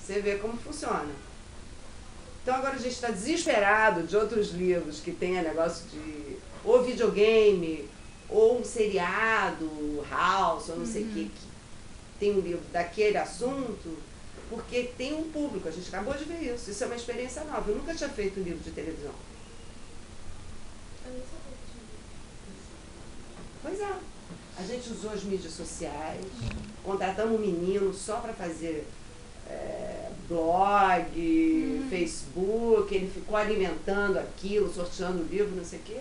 Você vê como funciona. Então agora a gente está desesperado de outros livros que tenha negócio de ou videogame, ou um seriado, House, ou não sei o que tem um livro daquele assunto, porque tem um público. A gente acabou de ver isso. Isso é uma experiência nova. Eu nunca tinha feito um livro de televisão. Pois é. A gente usou as mídias sociais, contratamos um menino só para fazer blog, Facebook, ele ficou alimentando aquilo, sorteando o livro, não sei o quê.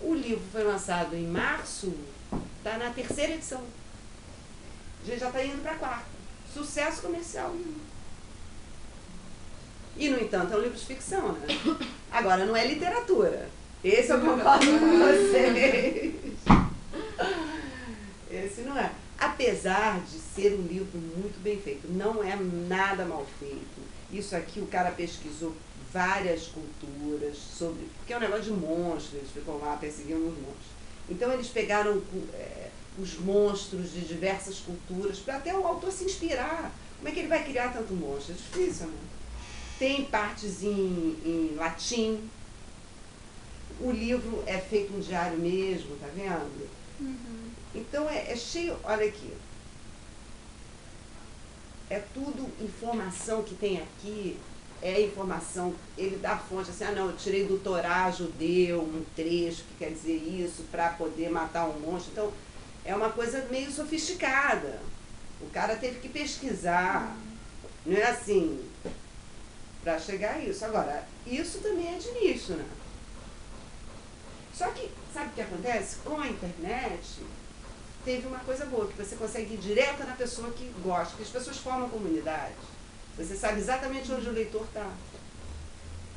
O livro foi lançado em março, está na 3ª edição. A gente já está indo para a 4ª. Sucesso comercial. E, no entanto, é um livro de ficção, né? Agora, não é literatura. Esse eu concordo com vocês. Esse não é. Apesar de ser um livro muito bem feito, não é nada mal feito. Isso aqui o cara pesquisou várias culturas sobre... Porque é um negócio de monstros, eles ficam lá perseguindo os monstros. Então eles pegaram os monstros de diversas culturas para até o autor se inspirar. Como é que ele vai criar tanto monstro? É difícil, né? Tem partes em latim. O livro é feito um diário mesmo, tá vendo? Então é cheio, olha aqui, é tudo informação que tem aqui, é informação, ele dá fonte assim, não, eu tirei do Torá judeu, um trecho que quer dizer isso, para poder matar um monstro. Então, é uma coisa meio sofisticada, o cara teve que pesquisar, não é assim, para chegar a isso. Agora, isso também é de nicho, né? Só que, sabe o que acontece? Com a internet, teve uma coisa boa, que você consegue ir direto na pessoa que gosta, que as pessoas formam comunidade. Você sabe exatamente onde o leitor está.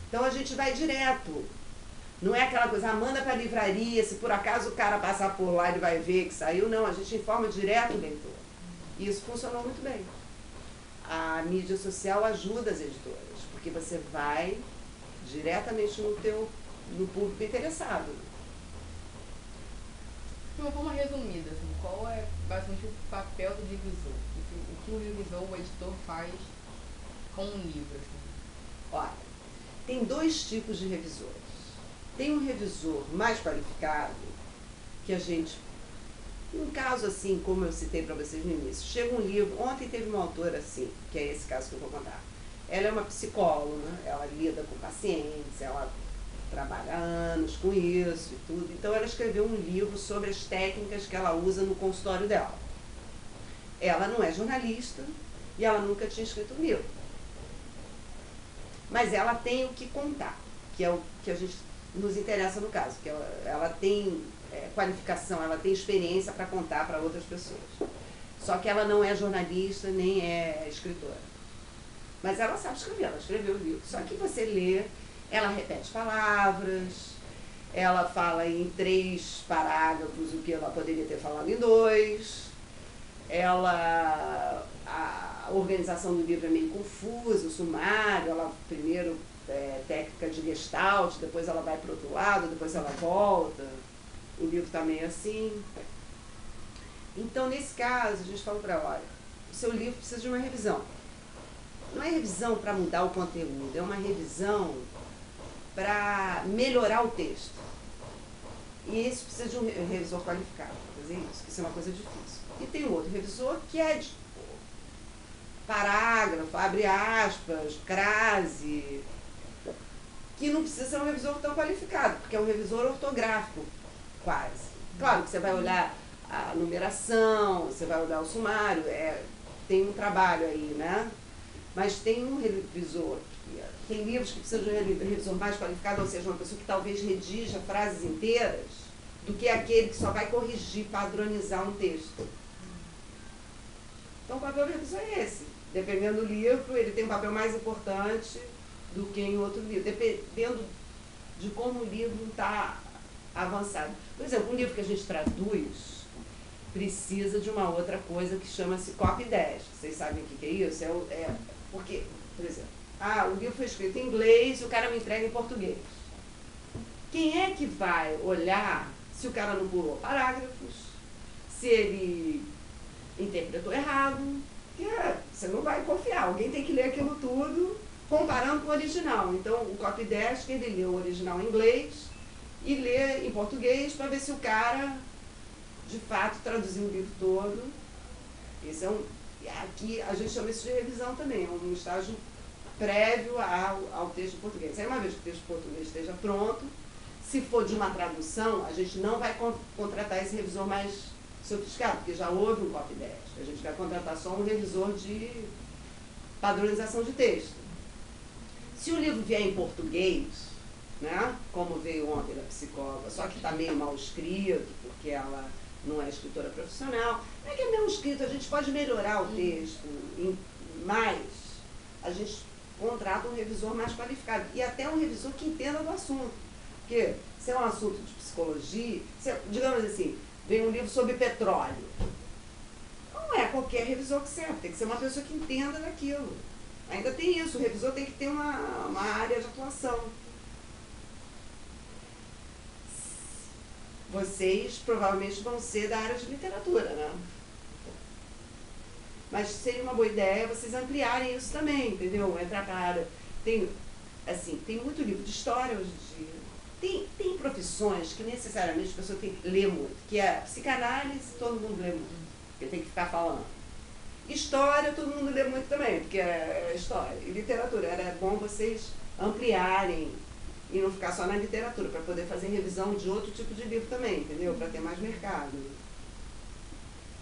Então a gente vai direto. Não é aquela coisa, manda para a livraria, se por acaso o cara passar por lá ele vai ver que saiu. Não, a gente informa direto o leitor. E isso funcionou muito bem. A mídia social ajuda as editoras, porque você vai diretamente no público interessado. De uma forma resumida, assim, qual é basicamente o papel do revisor? O que o revisor, o editor, faz com um livro? Assim? Olha, tem 2 tipos de revisores. Tem um revisor mais qualificado, que a gente, num caso assim, como eu citei para vocês no início, chega um livro, ontem teve uma autora assim, que é esse caso que eu vou contar. Ela é uma psicóloga, ela lida com pacientes, ela trabalha há anos com isso e tudo. Então ela escreveu um livro sobre as técnicas que ela usa no consultório dela. Ela não é jornalista e ela nunca tinha escrito um livro. Mas ela tem o que contar, que é o que a gente nos interessa no caso, que ela tem qualificação, ela tem experiência para contar para outras pessoas. Só que ela não é jornalista nem é escritora. Mas ela sabe escrever, ela escreveu o livro. Só que você lê, ela repete palavras, ela fala em 3 parágrafos o que ela poderia ter falado em 2, a organização do livro é meio confusa, o sumário, ela primeiro técnica de gestalt, depois ela vai para o outro lado, depois ela volta, o livro está meio assim. Então, nesse caso, a gente fala para ela, olha, o seu livro precisa de uma revisão. Não é revisão para mudar o conteúdo, é uma revisão para melhorar o texto. E isso precisa de um revisor qualificado para fazer isso, que isso é uma coisa difícil. E tem um outro revisor que é de parágrafo, abre aspas, crase, que não precisa ser um revisor tão qualificado, porque é um revisor ortográfico, quase. Claro que você vai olhar a numeração, você vai olhar o sumário, tem um trabalho aí, né? Mas tem um revisor, tem livros que precisam de um revisor mais qualificado, ou seja, uma pessoa que talvez redija frases inteiras, do que aquele que só vai corrigir, padronizar um texto. Então o papel do revisor é esse. Dependendo do livro, ele tem um papel mais importante do que em outro livro, dependendo de como o livro está avançado. Por exemplo, um livro que a gente traduz precisa de uma outra coisa que chama-se copy desk. Vocês sabem o que é isso? Porque, por exemplo, o livro foi escrito em inglês e o cara me entrega em português. Quem é que vai olhar se o cara não pulou parágrafos, se ele interpretou errado? Porque você não vai confiar. Alguém tem que ler aquilo tudo comparando com o original. Então, o copydesk, ele lê o original em inglês e lê em português para ver se o cara, de fato, traduziu o livro todo. Esse é aqui a gente chama isso de revisão também, é um estágio prévio ao texto em português. Aí, uma vez que o texto em português esteja pronto, se for de uma tradução, a gente não vai contratar esse revisor mais sofisticado, porque já houve um copydesk. A gente vai contratar só um revisor de padronização de texto. Se o livro vier em português, né, como veio ontem da psicóloga, só que está meio mal escrito, porque ela não é escritora profissional, não é que é mal escrito, a gente pode melhorar o texto, mas a gente contrata um revisor mais qualificado, e até um revisor que entenda do assunto. Porque se é um assunto de psicologia, digamos assim, vem um livro sobre petróleo, não é qualquer revisor que serve, tem que ser uma pessoa que entenda daquilo. Ainda tem isso, o revisor tem que ter uma área de atuação. Vocês provavelmente vão ser da área de literatura, né? Mas seria uma boa ideia vocês ampliarem isso também, entendeu? Entrar para a área. Tem muito livro de história hoje em dia. Tem profissões que necessariamente a pessoa tem que ler muito, que é psicanálise, todo mundo lê muito, porque tem que ficar falando. História, todo mundo lê muito também, porque é história. E literatura, era bom vocês ampliarem e não ficar só na literatura, para poder fazer revisão de outro tipo de livro também, entendeu? Para ter mais mercado.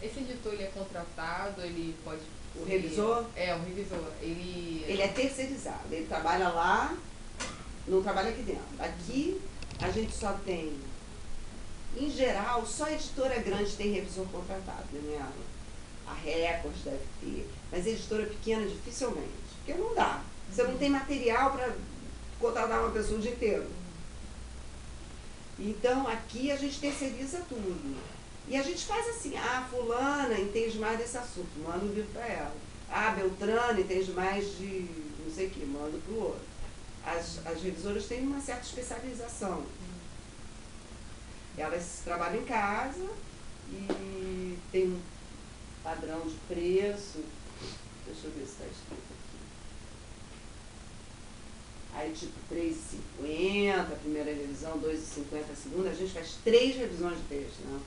Esse editor, ele é contratado, ele pode... O revisor? É, o revisor. Ele é terceirizado, ele trabalha lá, não trabalha aqui dentro. Aqui a gente só tem, em geral, só editora grande tem revisor contratado, né? A Record deve ter, mas editora pequena dificilmente, porque não dá. Você não tem material para contratar uma pessoa o dia inteiro. Então, aqui a gente terceiriza tudo. E a gente faz assim, fulana entende mais desse assunto, manda um livro para ela. Beltrana entende mais de não sei o que, manda para o outro. As revisoras têm uma certa especialização. Elas trabalham em casa e tem um padrão de preço. Deixa eu ver se está escrito aqui. Aí, tipo, R$3,50 a primeira revisão, R$2,50 a segunda. A gente faz 3 revisões de texto, né?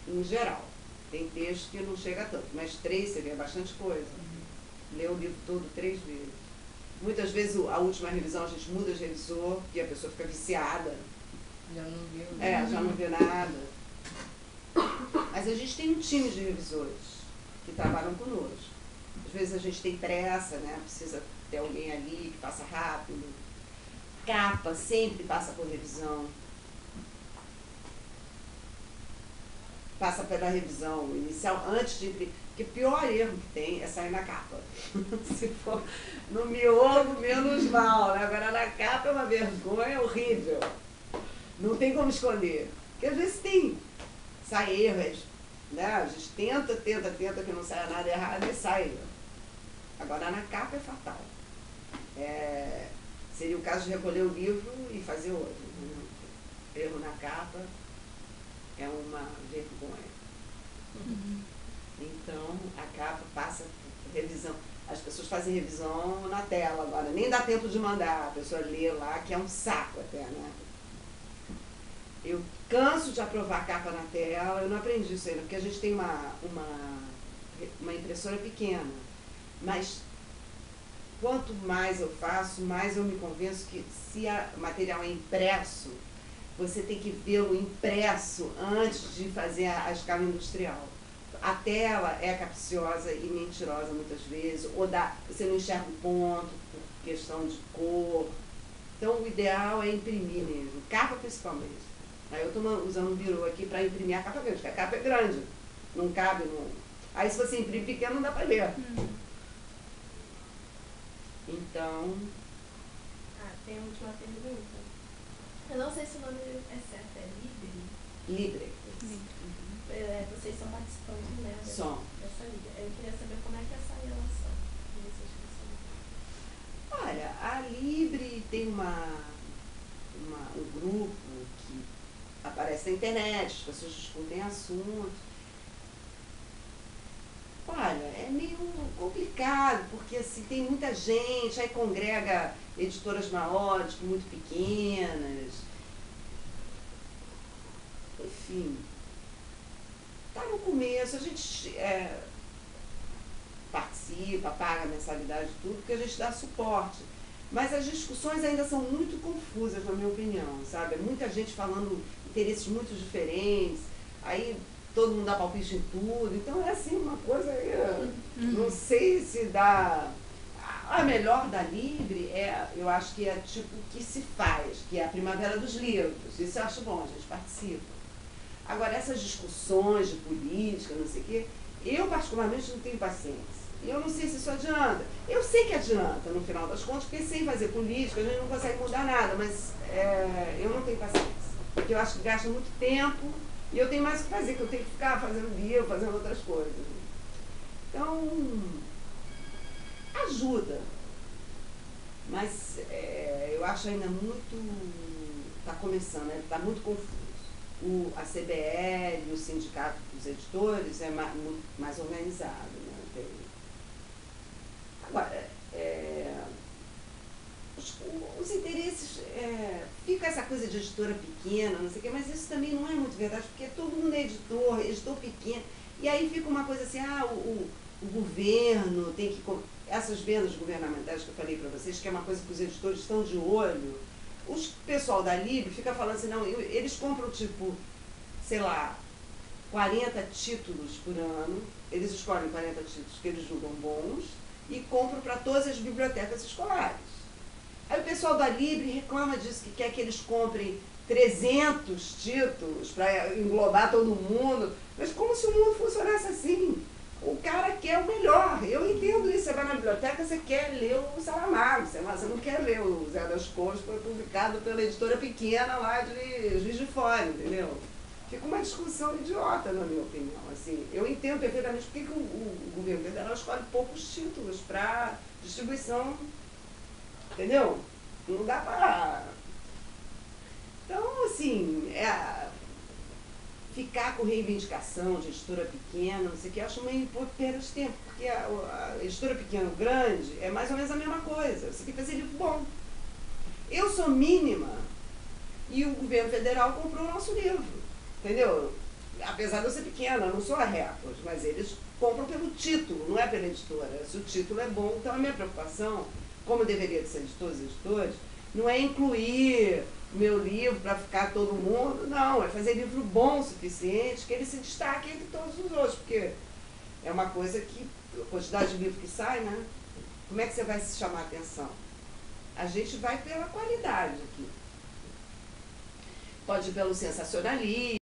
Em geral. Tem texto que não chega tanto, mas 3 você vê bastante coisa. Lê o livro todo 3 vezes. Muitas vezes a última revisão a gente muda de revisor e a pessoa fica viciada. Já não viu. Já não vê nada. Mas a gente tem um time de revisores que trabalham conosco. Às vezes a gente tem pressa, né? Precisa ter alguém ali que faça rápido. Capa sempre passa por revisão. Passa pela revisão inicial antes de imprimir. Porque o pior erro que tem é sair na capa. Se for no miolo, menos mal, né? Agora na capa é uma vergonha horrível. Não tem como esconder. Porque às vezes sai erros, né? A gente tenta que não saia nada errado e sai. Agora na capa é fatal. Seria o caso de recolher o livro e fazer outro. Erro na capa é uma vergonha. Então, a capa passa por revisão. As pessoas fazem revisão na tela agora, nem dá tempo de mandar, a pessoa lê lá, que é um saco até, né? Eu canso de aprovar capa na tela, eu não aprendi isso ainda, porque a gente tem uma impressora pequena, mas quanto mais eu faço, mais eu me convenço que se o material é impresso, você tem que vê-lo impresso antes de fazer a escala industrial. A tela é capciosa e mentirosa muitas vezes, ou você não enxerga o ponto por questão de cor. Então o ideal é imprimir mesmo, capa principalmente. Aí eu estou usando um birô aqui para imprimir a capa grande, porque a capa é grande, não cabe no... Aí se você imprimir pequeno não dá para ler. Então... tem a última pergunta. Eu não sei se o nome é certo, é Libre? Libre. Vocês são participantes, né? Dessa liga. Eu queria saber como é que é essa relação que vocês conseguem. Olha, a Libre tem um grupo que aparece na internet, as pessoas discutem assuntos. meio complicado, porque assim, tem muita gente, aí congrega editoras maiores com muito pequenas. Enfim, está no começo, a gente participa, paga mensalidade e tudo, porque a gente dá suporte. Mas as discussões ainda são muito confusas, na minha opinião, sabe? Muita gente falando interesses muito diferentes, aí todo mundo dá palpite em tudo, então é assim uma coisa, não sei se dá... A melhor da Livre eu acho que é tipo o que se faz, que é a Primavera dos Livros, isso eu acho bom, a gente participa. Agora, essas discussões de política, não sei o quê, eu particularmente não tenho paciência. Eu não sei se isso adianta. Eu sei que adianta, no final das contas, porque sem fazer política a gente não consegue mudar nada, mas eu não tenho paciência. Porque eu acho que gasta muito tempo e eu tenho mais o que fazer, que eu tenho que ficar fazendo livro, fazendo outras coisas. Então, ajuda. Mas eu acho ainda muito... Está começando, né? Está muito confuso. A CBL, o Sindicato dos Editores é mais organizado, né? Agora, os interesses, fica essa coisa de editora pequena, não sei o quê, mas isso também não é muito verdade, porque todo mundo é editor pequeno, e aí fica uma coisa assim, o governo tem que... Essas vendas governamentais que eu falei para vocês, que é uma coisa que os editores estão de olho, o pessoal da Livre fica falando assim, não, eles compram tipo, sei lá, 40 títulos por ano, eles escolhem 40 títulos que eles julgam bons e compram para todas as bibliotecas escolares. Aí o pessoal da Livre reclama disso, que quer que eles comprem 300 títulos para englobar todo mundo, mas como se o mundo funcionasse assim? O cara quer o melhor, eu entendo isso, você vai na biblioteca, você quer ler o Saramago, você não quer ler o Zé das Cores, que foi publicado pela editora pequena lá de Juiz de Fora, entendeu? Fica uma discussão idiota, na minha opinião. Assim, eu entendo perfeitamente porque que o governo federal escolhe poucos títulos para distribuição, entendeu? Não dá para... Então, assim, ficar com reivindicação de editora pequena, não sei o que, eu acho meio perda de tempo, porque a editora pequena grande é mais ou menos a mesma coisa, você tem que fazer livro bom. Eu sou mínima e o governo federal comprou o nosso livro, entendeu? Apesar de eu ser pequena, eu não sou a Record, mas eles compram pelo título, não é pela editora. Se o título é bom, então a minha preocupação, como deveria de ser de todos os editores, não é incluir meu livro para ficar todo mundo, não, é fazer livro bom o suficiente, que ele se destaque entre todos os outros, porque é uma coisa que, a quantidade de livro que sai, né? Como é que você vai se chamar a atenção? A gente vai pela qualidade aqui. Pode ir pelo sensacionalismo,